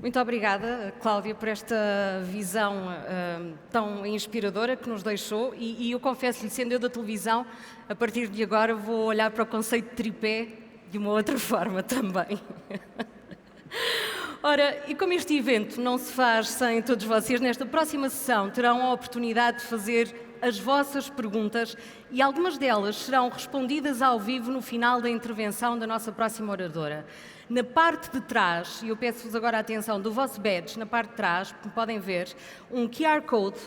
Muito obrigada, Cláudia, por esta visão tão inspiradora que nos deixou e eu confesso-lhe, sendo eu da televisão, a partir de agora vou olhar para o conceito de tripé de uma outra forma também. Ora, e como este evento não se faz sem todos vocês, nesta próxima sessão terão a oportunidade de fazer as vossas perguntas e algumas delas serão respondidas ao vivo no final da intervenção da nossa próxima oradora. Na parte de trás, e eu peço-vos agora a atenção do vosso badge, na parte de trás, como podem ver, um QR Code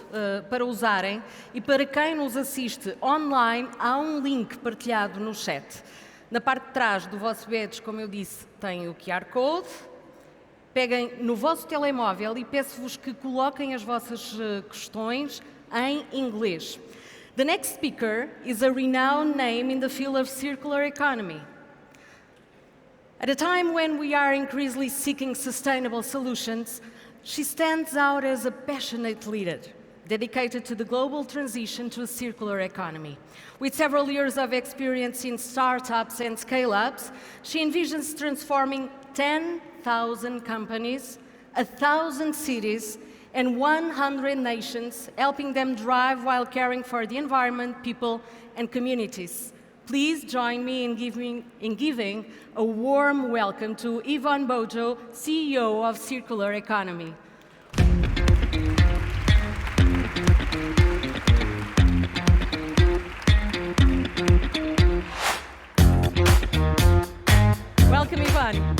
para usarem e para quem nos assiste online, há um link partilhado no chat. Na parte de trás do vosso badge, como eu disse, tem o QR Code. Peguem no vosso telemóvel e peço-vos que coloquem as vossas questões em inglês. The next speaker is a renowned name in the field of circular economy. At a time when we are increasingly seeking sustainable solutions, she stands out as a passionate leader, dedicated to the global transition to a circular economy. With several years of experience in startups and scale-ups, she envisions transforming 10,000 companies, 1,000 cities, and 100 nations, helping them thrive while caring for the environment, people, and communities. Please join me in giving a warm welcome to Ivonne Bojoh, CEO of Circular Economy. Welcome, Ivonne.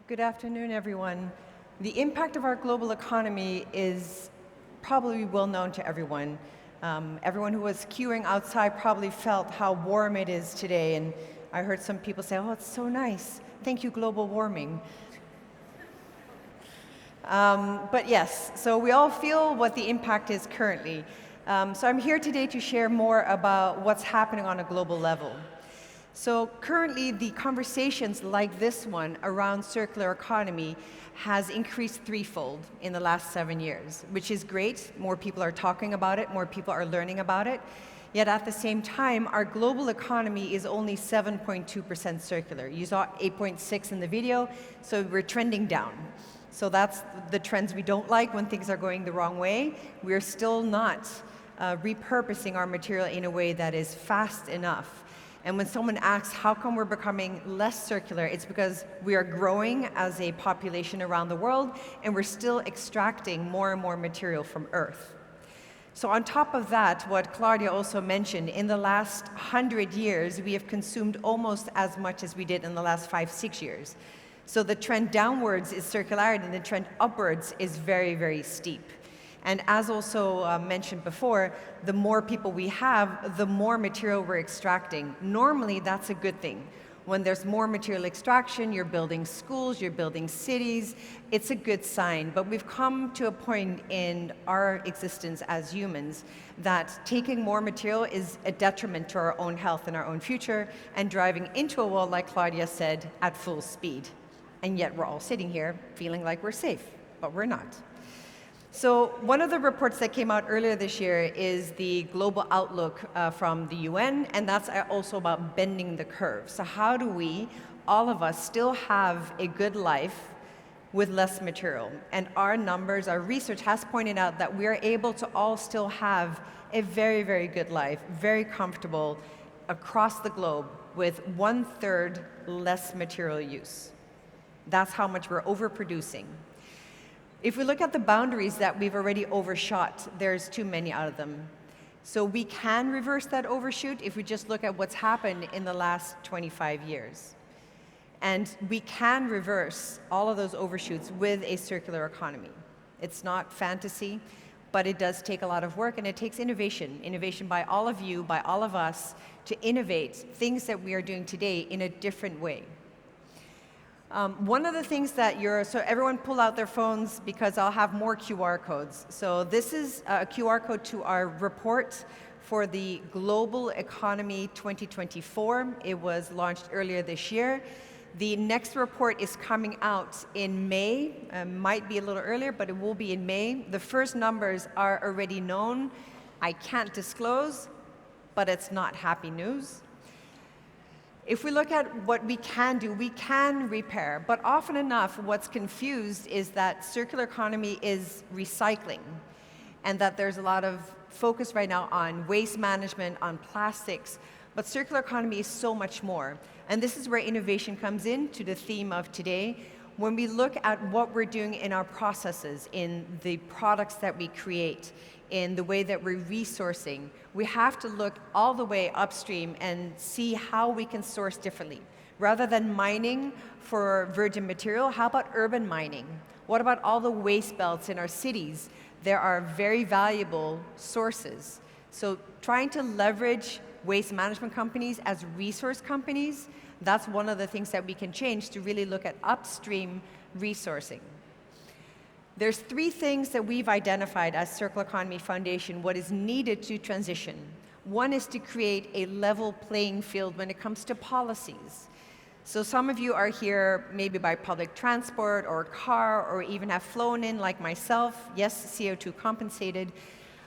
Good afternoon, everyone. The impact of our global economy is probably well known to everyone. Everyone who was queuing outside probably felt how warm it is today, and I heard some people say, oh, it's so nice. Thank you, global warming. But yes, so we all feel what the impact is currently. So I'm here today to share more about what's happening on a global level. So currently, the conversations like this one around circular economy has increased threefold in the last 7 years, which is great. More people are talking about it, more people are learning about it. Yet at the same time, our global economy is only 7.2% circular. You saw 8.6 in the video, so we're trending down. So that's the trends we don't like when things are going the wrong way. We're still not repurposing our material in a way that is fast enough. And when someone asks, how come we're becoming less circular, it's because we are growing as a population around the world, and we're still extracting more and more material from Earth. So on top of that, what Claudia also mentioned, in the last 100 years, we have consumed almost as much as we did in the last 5, 6 years. So the trend downwards is circularity, and the trend upwards is very, very steep. And as also mentioned before, the more people we have, the more material we're extracting. Normally, that's a good thing. When there's more material extraction, you're building schools, you're building cities, it's a good sign. But we've come to a point in our existence as humans that taking more material is a detriment to our own health and our own future, and driving into a wall, like Claudia said, at full speed. And yet we're all sitting here feeling like we're safe, but we're not. So one of the reports that came out earlier this year is the Global Outlook from the UN, and that's also about bending the curve. So how do we, all of us, still have a good life with less material? And our numbers, our research has pointed out that we are able to all still have a very, very good life, very comfortable across the globe with 1/3 less material use. That's how much we're overproducing. If we look at the boundaries that we've already overshot, there's too many out of them. So we can reverse that overshoot if we just look at what's happened in the last 25 years. And we can reverse all of those overshoots with a circular economy. It's not fantasy, but it does take a lot of work, and it takes innovation by all of you, by all of us, to innovate things that we are doing today in a different way. One of the things that so everyone pull out their phones because I'll have more QR codes. So this is a QR code to our report for the Global Economy 2024. It was launched earlier this year. The next report is coming out in May. Might be a little earlier, but it will be in May. The first numbers are already known. I can't disclose, but it's not happy news. If we look at what we can do, we can repair, but often enough what's confused is that circular economy is recycling, and that there's a lot of focus right now on waste management, on plastics, but circular economy is so much more. And this is where innovation comes in to the theme of today. When we look at what we're doing in our processes, in the products that we create, in the way that we're resourcing, we have to look all the way upstream and see how we can source differently. Rather than mining for virgin material, how about urban mining? What about all the waste belts in our cities? There are very valuable sources. So trying to leverage waste management companies as resource companies, that's one of the things that we can change to really look at upstream resourcing. There's 3 things that we've identified as Circular Economy Foundation, what is needed to transition. One is to create a level playing field when it comes to policies. So some of you are here maybe by public transport or car, or even have flown in like myself. Yes, CO2 compensated.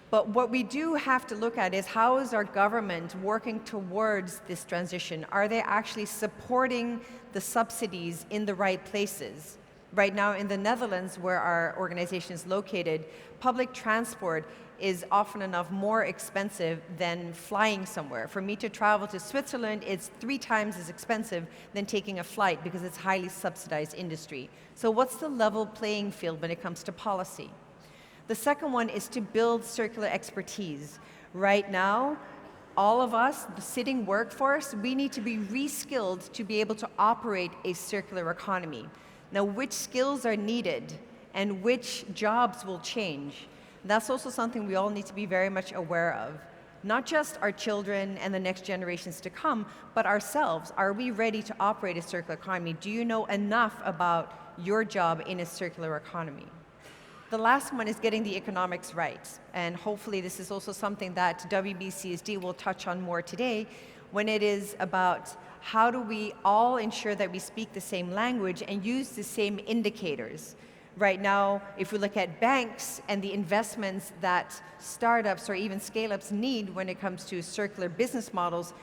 But what we do have to look at is how is our government working towards this transition? Are they actually supporting the subsidies in the right places? Right now in the Netherlands, where our organization is located, public transport is often enough more expensive than flying somewhere. For me to travel to Switzerland, it's 3 times as expensive than taking a flight because it's highly subsidized industry. So what's the level playing field when it comes to policy? The second one is to build circular expertise. Right now, all of us, the sitting workforce, we need to be re-skilled to be able to operate a circular economy. Now, which skills are needed and which jobs will change? That's also something we all need to be very much aware of. Not just our children and the next generations to come, but ourselves. Are we ready to operate a circular economy? Do you know enough about your job in a circular economy? The last one is getting the economics right. And hopefully this is also something that WBCSD will touch on more today, when it is about how do we all ensure that we speak the same language and use the same indicators. Right now, if we look at banks and the investments that startups or even scale-ups need when it comes to circular business models,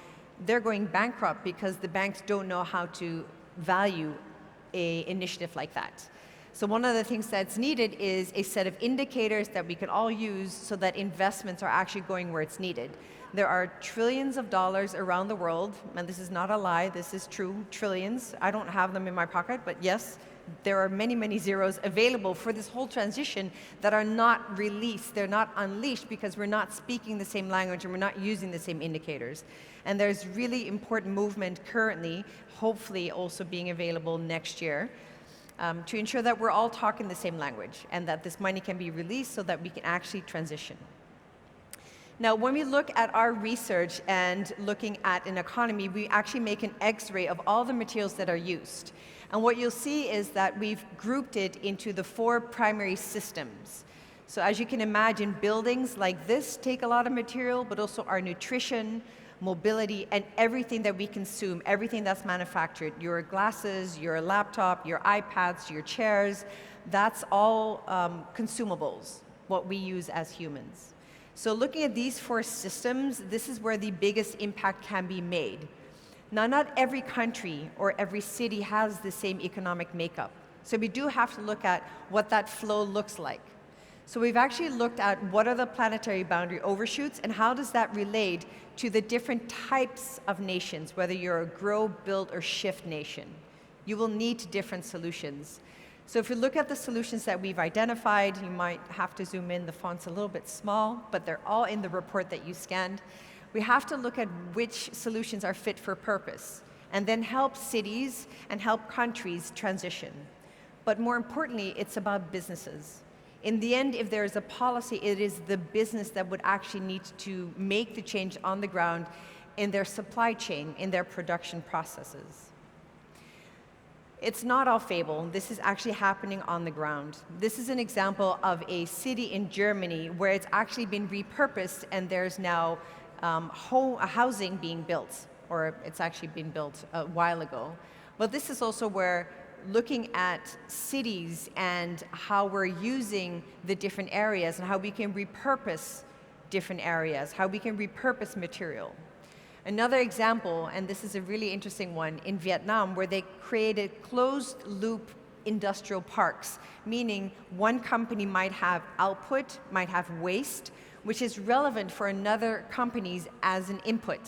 they're going bankrupt because the banks don't know how to value an initiative like that. So one of the things that's needed is a set of indicators that we can all use so that investments are actually going where it's needed. There are trillions of dollars around the world, and this is not a lie, this is true, trillions. I don't have them in my pocket, but yes, there are many, many zeros available for this whole transition that are not released, they're not unleashed because we're not speaking the same language and we're not using the same indicators. And there's really important movement currently, hopefully also being available next year, to ensure that we're all talking the same language and that this money can be released so that we can actually transition. Now, when we look at our research and looking at an economy, we actually make an X-ray of all the materials that are used. And what you'll see is that we've grouped it into the 4 primary systems. So as you can imagine, buildings like this take a lot of material, but also our nutrition, mobility, and everything that we consume, everything that's manufactured, your glasses, your laptop, your iPads, your chairs, that's all consumables, what we use as humans. So looking at these 4 systems, this is where the biggest impact can be made. Now, not every country or every city has the same economic makeup. So we do have to look at what that flow looks like. So we've actually looked at what are the planetary boundary overshoots and how does that relate to the different types of nations, whether you're a grow, build, or shift nation. You will need different solutions. So if you look at the solutions that we've identified, you might have to zoom in, the font's a little bit small, but they're all in the report that you scanned. We have to look at which solutions are fit for purpose and then help cities and help countries transition. But more importantly, it's about businesses. In the end, if there is a policy, it is the business that would actually need to make the change on the ground in their supply chain, in their production processes. It's not all fable. This is actually happening on the ground. This is an example of a city in Germany where it's actually been repurposed and there's now housing being built, or it's actually been built a while ago. But this is also where looking at cities and how we're using the different areas and how we can repurpose different areas, how we can repurpose material. Another example, and this is a really interesting one, in Vietnam, where they created closed-loop industrial parks, meaning one company might have output, might have waste, which is relevant for another company's as an input.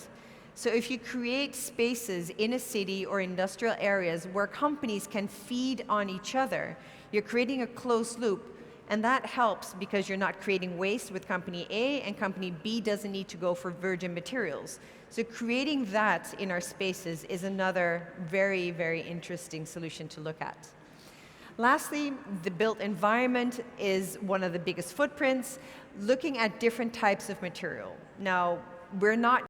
So if you create spaces in a city or industrial areas where companies can feed on each other, you're creating a closed loop. And that helps because you're not creating waste with company A and company B doesn't need to go for virgin materials. So creating that in our spaces is another very, very interesting solution to look at. Lastly, the built environment is one of the biggest footprints, looking at different types of material. Now, we're not